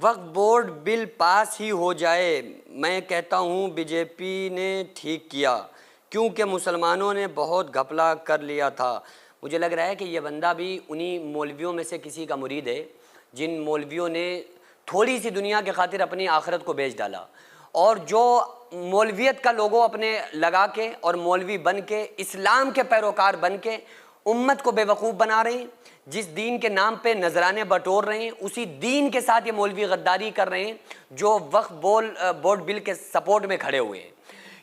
وقف بورڈ بل پاس ہی ہو جائے، میں کہتا ہوں بی جے پی نے ٹھیک کیا، کیونکہ مسلمانوں نے بہت گھپلا کر لیا تھا۔ مجھے لگ رہا ہے کہ یہ بندہ بھی انہی مولویوں میں سے کسی کا مرید ہے جن مولویوں نے تھوڑی سی دنیا کے خاطر اپنی آخرت کو بیچ ڈالا، اور جو مولویت کا لوگو اپنے لگا کے اور مولوی بن کے اسلام کے پیروکار بن کے امت کو بے وقوف بنا رہے ہیں، جس دین کے نام پہ نذرانے بٹور رہے ہیں، اسی دین کے ساتھ یہ مولوی غداری کر رہے ہیں جو وقف بورڈ بل کے سپورٹ میں کھڑے ہوئے ہیں۔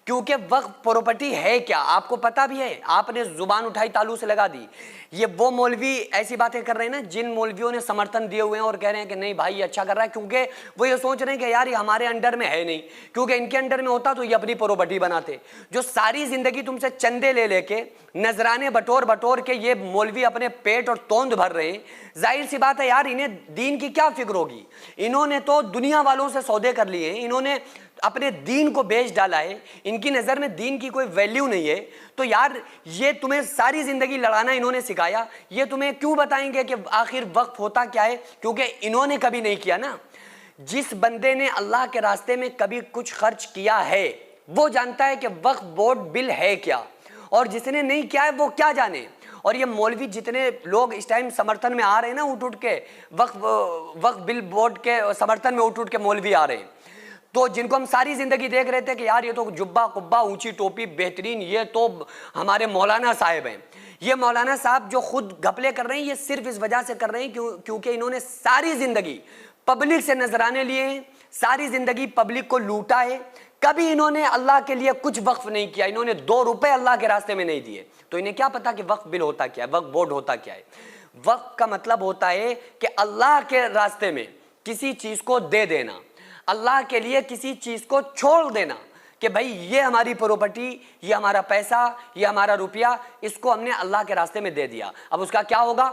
کیونکہ وقف پراپرٹی ہے کیا آپ کو پتہ بھی ہے، آپ نے زبان اٹھائی تالو سے لگا دی۔ یہ وہ مولوی ایسی باتیں کر رہے ہیں نا جن مولویوں نے سمرتھن دیے ہوئے ہیں اور کہہ رہے ہیں کہ نہیں بھائی یہ اچھا کر رہا ہے، کیونکہ وہ یہ سوچ رہے ہیں کہ یار یہ ہمارے انڈر میں ہے نہیں، کیونکہ ان کے انڈر میں ہوتا تو یہ اپنی پراپرٹی بناتے۔ جو ساری زندگی تم سے چندے لے لے کے نذرانے بٹور کے یہ مولوی اپنے پیٹ اور توند بھر رہے ہیں، ظاہر سی بات ہے یار انہیں دین کی کیا فکر ہوگی۔ انہوں نے تو دنیا والوں سے سودے کر لیے ہیں، انہوں نے اپنے دین کو بیچ ڈالا ہے، ان کی نظر میں دین کی کوئی ویلیو نہیں ہے۔ تو یار یہ تمہیں ساری زندگی لڑانا انہوں نے سکھایا، یہ تمہیں کیوں بتائیں گے کہ آخر وقف ہوتا کیا ہے؟ کیونکہ انہوں نے کبھی نہیں کیا نا۔ جس بندے نے اللہ کے راستے میں کبھی کچھ خرچ کیا ہے وہ جانتا ہے کہ وقف بورڈ بل ہے کیا، اور جس نے نہیں کیا ہے وہ کیا جانے۔ اور یہ مولوی جتنے لوگ اس ٹائم سمرتھن میں آ رہے ہیں نا، اٹھ کے وقف بل بورڈ کے سمرتھن میں اٹھ کے مولوی آ رہے ہیں، تو جن کو ہم ساری زندگی دیکھ رہے تھے کہ یار یہ تو جبہ قبہ اونچی ٹوپی بہترین، یہ تو ہمارے مولانا صاحب ہیں، یہ مولانا صاحب جو خود گھپلے کر رہے ہیں یہ صرف اس وجہ سے کر رہے ہیں کیونکہ انہوں نے ساری زندگی پبلک سے نذرانے لیے ہیں، ساری زندگی پبلک کو لوٹا ہے، کبھی انہوں نے اللہ کے لیے کچھ وقف نہیں کیا، انہوں نے 2 روپے اللہ کے راستے میں نہیں دیے۔ تو انہیں کیا پتا کہ وقف بل ہوتا کیا ہے، وقف بورڈ ہوتا کیا ہے۔ وقف کا مطلب ہوتا ہے کہ اللہ کے راستے میں کسی چیز کو دے دینا، اللہ کے لیے کسی چیز کو چھوڑ دینا کہ بھائی یہ ہماری پراپرٹی، یہ ہمارا پیسہ، یہ ہمارا روپیہ، اس کو ہم نے اللہ کے راستے میں دے دیا۔ اب اس کا کیا ہوگا؟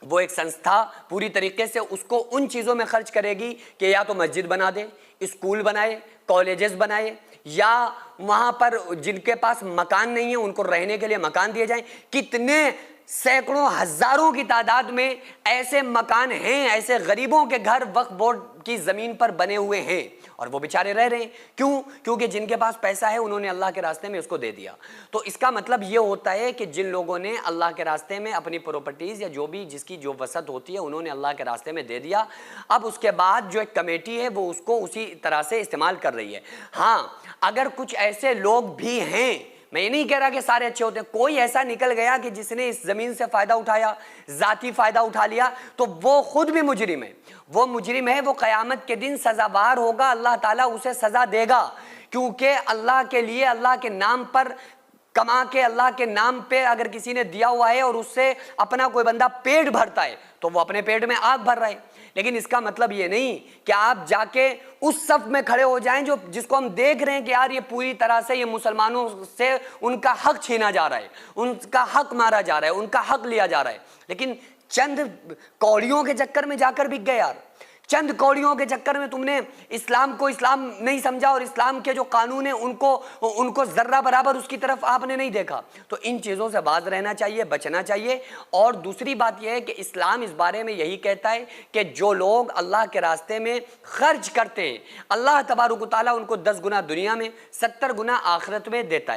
وہ ایک سنستھا پوری طریقے سے اس کو ان چیزوں میں خرچ کرے گی کہ یا تو مسجد بنا دے، اسکول بنائے، کالجز بنائے، یا وہاں پر جن کے پاس مکان نہیں ہے ان کو رہنے کے لیے مکان دیے جائیں۔ کتنے سینکڑوں ہزاروں کی تعداد میں ایسے مکان ہیں، ایسے غریبوں کے گھر وقف بورڈ کی زمین پر بنے ہوئے ہیں، اور وہ بیچارے رہ رہے ہیں۔ کیوں؟ کیونکہ جن کے پاس پیسہ ہے انہوں نے اللہ کے راستے میں اس کو دے دیا۔ تو اس کا مطلب یہ ہوتا ہے کہ جن لوگوں نے اللہ کے راستے میں اپنی پراپرٹیز یا جو بھی جس کی جو وسعت ہوتی ہے انہوں نے اللہ کے راستے میں دے دیا، اب اس کے بعد جو ایک کمیٹی ہے وہ اس کو اسی طرح سے استعمال کر رہی ہے۔ ہاں اگر کچھ ایسے لوگ بھی ہیں، میں یہ نہیں کہہ رہا کہ سارے اچھے ہوتے ہیں، کوئی ایسا نکل گیا کہ جس نے اس زمین سے فائدہ اٹھایا، ذاتی فائدہ اٹھا لیا، تو وہ خود بھی مجرم ہے، وہ مجرم ہے، وہ قیامت کے دن سزاوار ہوگا، اللہ تعالیٰ اسے سزا دے گا، کیونکہ اللہ کے لیے اللہ کے نام پر کما کے اللہ کے نام پہ اگر کسی نے دیا ہوا ہے اور اس سے اپنا کوئی بندہ پیٹ بھرتا ہے تو وہ اپنے پیٹ میں آگ بھر رہا ہے۔ لیکن اس کا مطلب یہ نہیں کہ آپ جا کے اس صف میں کھڑے ہو جائیں جس کو ہم دیکھ رہے ہیں کہ یار یہ پوری طرح سے یہ مسلمانوں سے ان کا حق چھینا جا رہا ہے، ان کا حق مارا جا رہا ہے، ان کا حق لیا جا رہا ہے، لیکن چند کوڑیوں کے چکر میں جا کر بک گئے یار، چند کوڑیوں کے چکر میں تم نے اسلام کو اسلام نہیں سمجھا، اور اسلام کے جو قانون ہیں ان کو ذرہ برابر اس کی طرف آپ نے نہیں دیکھا۔ تو ان چیزوں سے باز رہنا چاہیے، بچنا چاہیے۔ اور دوسری بات یہ ہے کہ اسلام اس بارے میں یہی کہتا ہے کہ جو لوگ اللہ کے راستے میں خرچ کرتے ہیں اللہ تبارک و تعالیٰ ان کو 10 گنا دنیا میں 70 گنا آخرت میں دیتا ہے۔